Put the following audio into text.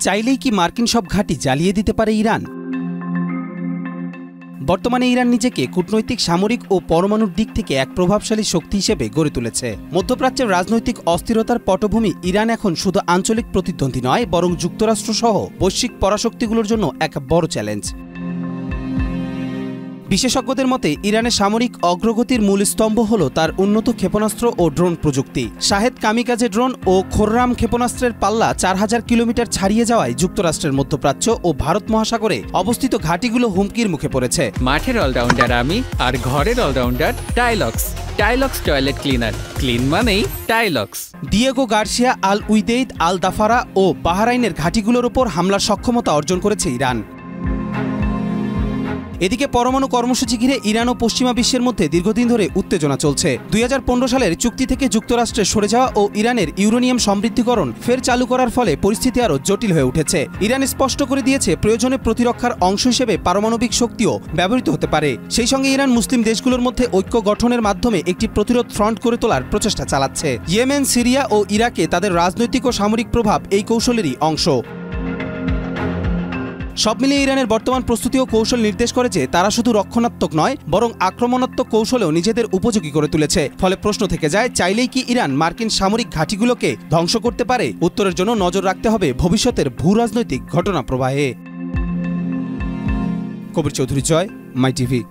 চাইলেই কি মার্কিন সব ঘাঁটি জ্বালিয়ে দিতে পারে ইরান? বর্তমানে ইরান নিজেকে কূটনৈতিক, সামরিক ও পরমাণুর দিক থেকে এক প্রভাবশালী শক্তি হিসেবে গড়ে তুলেছে। মধ্যপ্রাচ্যের রাজনৈতিক অস্থিরতার পটভূমি ইরান এখন শুধু আঞ্চলিক প্রতিদ্বন্দ্বী নয়, বরং যুক্তরাষ্ট্রসহ বৈশ্বিক পরাশক্তিগুলোর জন্য এক বড় চ্যালেঞ্জ। বিশেষজ্ঞদের মতে ইরানের সামরিক অগ্রগতির মূল স্তম্ভ হল তার উন্নত ক্ষেপণাস্ত্র ও ড্রোন প্রযুক্তি। শাহেদ কামিকাজে ড্রোন ও খোররাম ক্ষেপণাস্ত্রের পাল্লা ৪,০০০ কিলোমিটার ছাড়িয়ে যাওয়ায় যুক্তরাষ্ট্রের মধ্যপ্রাচ্য ও ভারত মহাসাগরে অবস্থিত ঘাঁটিগুলো হুমকির মুখে পড়েছে। মাঠের অলরাউন্ডার আমি, আর ঘরের allrounder Tylox. Tylox toilet cleaner, clean মানেই টাইলক্স। দিয়েগো গার্সিয়া, আল উইদেইদ, আল দাফারা ও বাহরাইনের ঘাঁটিগুলোর ওপর হামলার সক্ষমতা অর্জন করেছে ইরান। এদিকে পরমাণু কর্মসূচি ঘিরে ইরান ও পশ্চিমা বিশ্বের মধ্যে দীর্ঘদিন ধরে উত্তেজনা চলছে। ২০১৫ সালের চুক্তি থেকে যুক্তরাষ্ট্রের সরে যাওয়া ও ইরানের ইউরেনিয়াম সমৃদ্ধিকরণ ফের চালু করার ফলে পরিস্থিতি আরও জটিল হয়ে উঠেছে। ইরান স্পষ্ট করে দিয়েছে, প্রয়োজনে প্রতিরক্ষার অংশ হিসেবে পারমাণবিক শক্তিও ব্যবহৃত হতে পারে। সেই সঙ্গে ইরান মুসলিম দেশগুলোর মধ্যে ঐক্য গঠনের মাধ্যমে একটি প্রতিরোধ ফ্রন্ট করে তোলার প্রচেষ্টা চালাচ্ছে। ইয়েমেন, সিরিয়া ও ইরাকে তাদের রাজনৈতিক ও সামরিক প্রভাব এই কৌশলেরই অংশ। সব মিলিয়ে ইরানের বর্তমান প্রস্তুতি ও কৌশল নির্দেশ করে যে তারা শুধু রক্ষণাত্মক নয়, বরং আক্রমণাত্মক কৌশলেও নিজেদের উপযোগী করে তুলেছে। ফলে প্রশ্ন থেকে যায়, চাইলেই কি ইরান মার্কিন সামরিক ঘাঁটিগুলোকে ধ্বংস করতে পারে? উত্তরের জন্য নজর রাখতে হবে ভবিষ্যতের ভূরাজনৈতিক ঘটনা প্রবাহে। কবির চৌধুরী, জয়, মাই টিভি।